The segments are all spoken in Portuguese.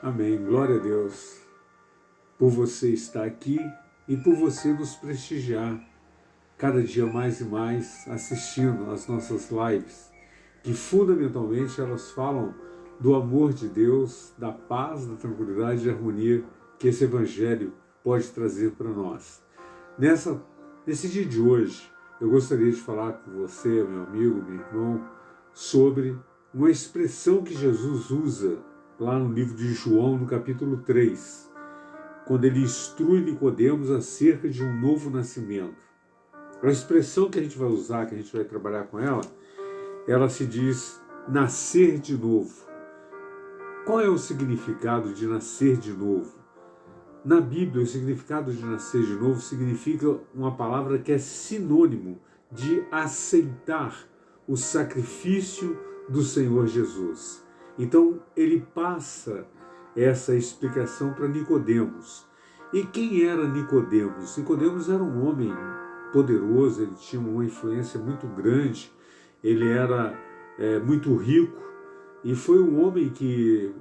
Amém. Glória a Deus por você estar aqui e por você nos prestigiar cada dia mais e mais assistindo às nossas lives, que fundamentalmente elas falam do amor de Deus, da paz, da tranquilidade e da harmonia que esse Evangelho pode trazer para nós. Nesse dia de hoje, eu gostaria de falar com você, meu amigo, meu irmão, sobre uma expressão que Jesus usa lá no livro de João, no capítulo 3, quando ele instrui Nicodemos acerca de um novo nascimento. A expressão que a gente vai usar, que a gente vai trabalhar com ela, ela se diz nascer de novo. Qual é o significado de nascer de novo? Na Bíblia, o significado de nascer de novo significa uma palavra que é sinônimo de aceitar o sacrifício do Senhor Jesus. Então, ele passa essa explicação para Nicodemos. E quem era Nicodemos? Nicodemos era um homem poderoso, ele tinha uma influência muito grande, ele era muito rico e foi um homem que,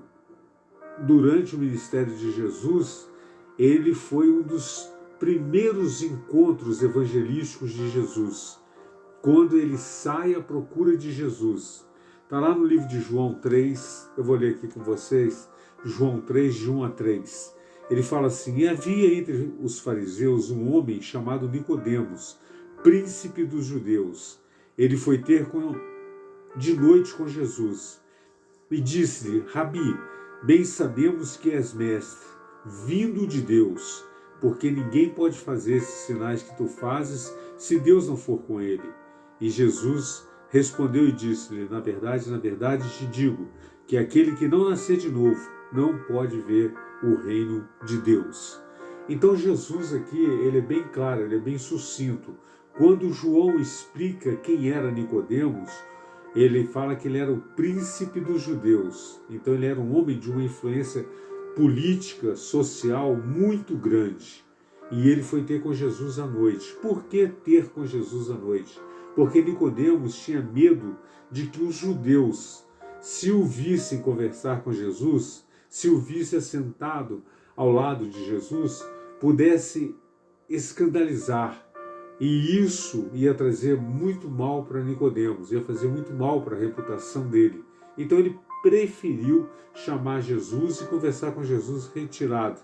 durante o ministério de Jesus, ele foi um dos primeiros encontros evangelísticos de Jesus, quando ele sai à procura de Jesus. Está lá no livro de João 3, eu vou ler aqui com vocês, João 3, de 1 a 3. Ele fala assim: e havia entre os fariseus um homem chamado Nicodemos, príncipe dos judeus. Ele foi ter de noite com Jesus e disse-lhe: Rabi, bem sabemos que és mestre, vindo de Deus, porque ninguém pode fazer esses sinais que tu fazes se Deus não for com ele. E Jesus respondeu e disse-lhe: na verdade te digo, que aquele que não nascer de novo não pode ver o reino de Deus. Então Jesus aqui, ele é bem claro, ele é bem sucinto. Quando João explica quem era Nicodemos, ele fala que ele era o príncipe dos judeus. Então ele era um homem de uma influência política, social muito grande. E ele foi ter com Jesus à noite. Por que ter com Jesus à noite? Porque Nicodemos tinha medo de que os judeus, se o vissem conversar com Jesus, se o vissem assentado ao lado de Jesus, pudesse escandalizar. E isso ia trazer muito mal para Nicodemos, ia fazer muito mal para a reputação dele. Então ele preferiu chamar Jesus e conversar com Jesus retirado.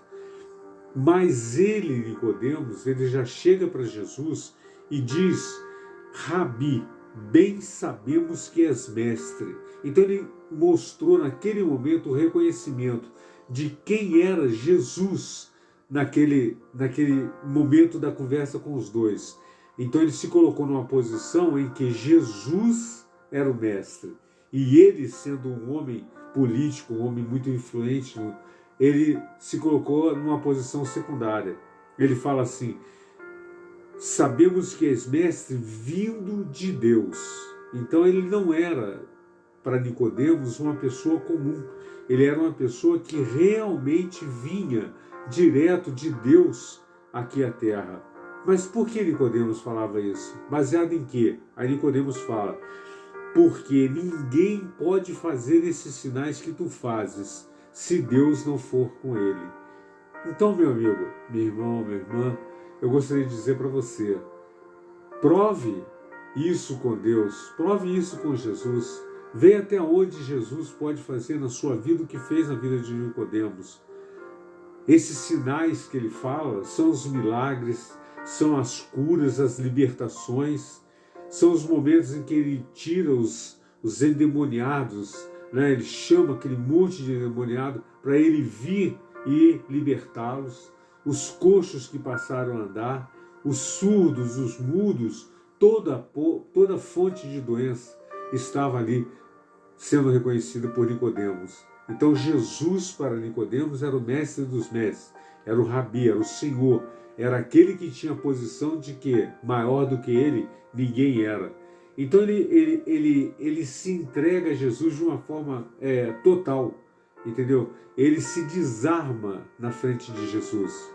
Mas ele, Nicodemos, ele já chega para Jesus e diz: Rabi, bem sabemos que és mestre. Então ele mostrou naquele momento o reconhecimento de quem era Jesus naquele momento da conversa com os dois. Então ele se colocou numa posição em que Jesus era o mestre. E ele, sendo um homem político, um homem muito influente, ele se colocou numa posição secundária. Ele fala assim: sabemos que és mestre vindo de Deus. Então ele não era, para Nicodemos, uma pessoa comum. Ele era uma pessoa que realmente vinha direto de Deus aqui à terra. Mas por que Nicodemos falava isso? Baseado em quê? Aí Nicodemos fala: porque ninguém pode fazer esses sinais que tu fazes se Deus não for com ele. Então, meu amigo, meu irmão, minha irmã, eu gostaria de dizer para você: prove isso com Deus, prove isso com Jesus. Veja até onde Jesus pode fazer na sua vida o que fez na vida de Nicodemos. Esses sinais que ele fala são os milagres, são as curas, as libertações, são os momentos em que ele tira os endemoniados, né? Ele chama aquele monte de endemoniado para ele vir e libertá-los, os coxos que passaram a andar, os surdos, os mudos, toda fonte de doença estava ali sendo reconhecida por Nicodemos. Então Jesus para Nicodemos era o mestre dos mestres, era o Rabi, era o Senhor, era aquele que tinha a posição de que maior do que ele ninguém era. Então ele se entrega a Jesus de uma forma total, entendeu? Ele se desarma na frente de Jesus.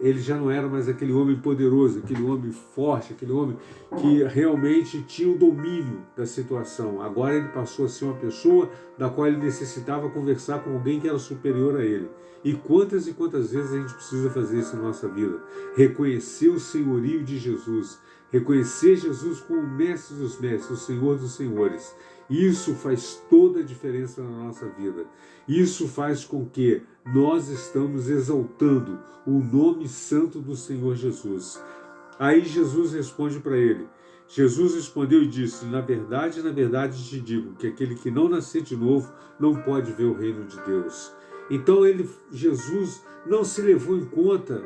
ele já não era mais aquele homem poderoso, aquele homem forte, aquele homem que realmente tinha o domínio da situação. Agora ele passou a ser uma pessoa da qual ele necessitava conversar com alguém que era superior a ele. E quantas vezes a gente precisa fazer isso na nossa vida? Reconhecer o senhorio de Jesus, reconhecer Jesus como o mestre dos mestres, o Senhor dos senhores. Isso faz toda a diferença na nossa vida. Isso faz com que nós estamos exaltando o nome santo do Senhor Jesus. Aí Jesus responde para ele. Jesus respondeu e disse: na verdade te digo que aquele que não nascer de novo não pode ver o reino de Deus. Então Jesus não se levou em conta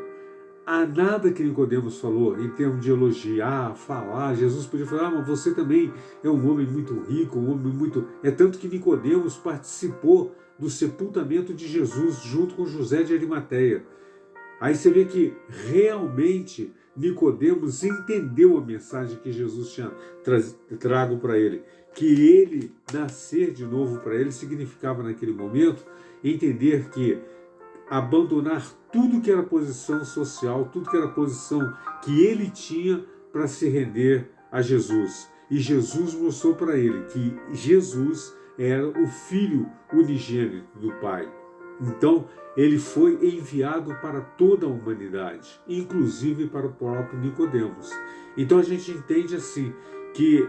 a nada que Nicodemos falou em termos de elogiar, falar. Jesus podia falar: mas você também é um homem muito rico, um homem muito... É tanto que Nicodemos participou do sepultamento de Jesus junto com José de Arimateia. Aí você vê que realmente Nicodemos entendeu a mensagem que Jesus tinha trago para ele. Que ele nascer de novo para ele significava naquele momento entender que abandonar tudo que era posição social, tudo que era posição que ele tinha para se render a Jesus. E Jesus mostrou para ele que Jesus era o Filho unigênito do Pai. Então, ele foi enviado para toda a humanidade, inclusive para o próprio Nicodemos. Então a gente entende assim, que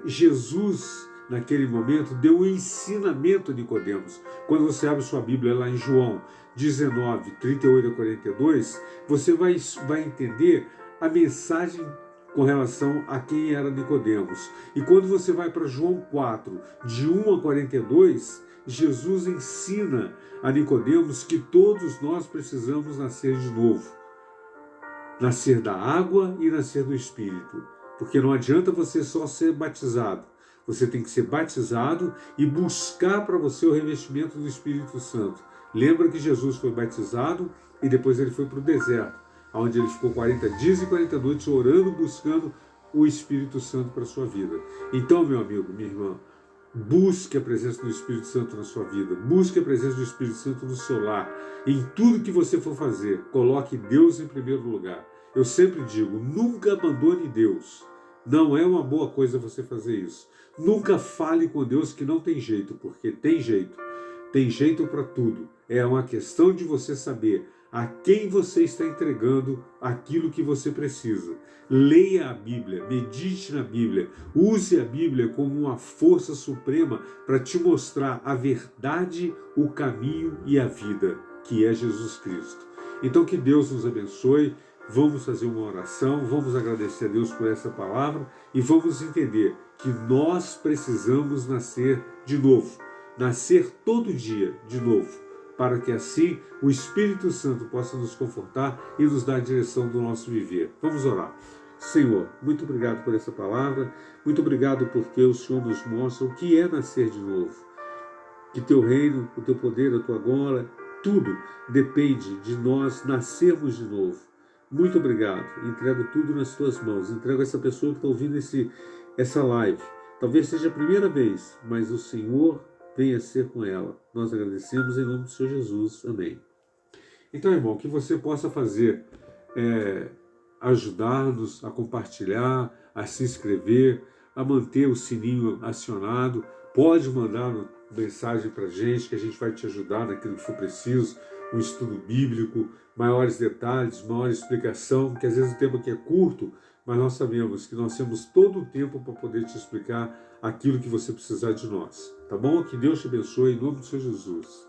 Jesus, naquele momento, deu um ensinamento a Nicodemos. Quando você abre sua Bíblia lá em João 19, 38 a 42, você vai entender a mensagem com relação a quem era Nicodemos. E quando você vai para João 4, de 1 a 42, Jesus ensina a Nicodemos que todos nós precisamos nascer de novo. Nascer da água e nascer do Espírito. Porque não adianta você só ser batizado. Você tem que ser batizado e buscar para você o revestimento do Espírito Santo. Lembra que Jesus foi batizado e depois ele foi para o deserto, onde ele ficou 40 dias e 40 noites orando, buscando o Espírito Santo para a sua vida. Então, meu amigo, minha irmã, busque a presença do Espírito Santo na sua vida. Busque a presença do Espírito Santo no seu lar. Em tudo que você for fazer, coloque Deus em primeiro lugar. Eu sempre digo, nunca abandone Deus. Não é uma boa coisa você fazer isso. Nunca fale com Deus que não tem jeito, porque tem jeito. Tem jeito para tudo. É uma questão de você saber a quem você está entregando aquilo que você precisa. Leia a Bíblia, medite na Bíblia, use a Bíblia como uma força suprema para te mostrar a verdade, o caminho e a vida, que é Jesus Cristo. Então que Deus nos abençoe, vamos fazer uma oração, vamos agradecer a Deus por essa palavra e vamos entender que nós precisamos nascer de novo, nascer todo dia de novo, para que assim o Espírito Santo possa nos confortar e nos dar a direção do nosso viver. Vamos orar. Senhor, muito obrigado por essa palavra, muito obrigado porque o Senhor nos mostra o que é nascer de novo. Que teu reino, o teu poder, a tua glória, tudo depende de nós nascermos de novo. Muito obrigado, entrego tudo nas tuas mãos, entrego essa pessoa que está ouvindo essa live. Talvez seja a primeira vez, mas o Senhor venha ser com ela. Nós agradecemos em nome do Senhor Jesus. Amém. Então, irmão, que você possa fazer, ajudar-nos a compartilhar, a se inscrever, a manter o sininho acionado. Pode mandar mensagem para a gente, que a gente vai te ajudar naquilo que for preciso, um estudo bíblico, maiores detalhes, maior explicação, porque às vezes o tempo aqui é curto, mas nós sabemos que nós temos todo o tempo para poder te explicar aquilo que você precisar de nós. Tá bom? Que Deus te abençoe em nome do Senhor Jesus.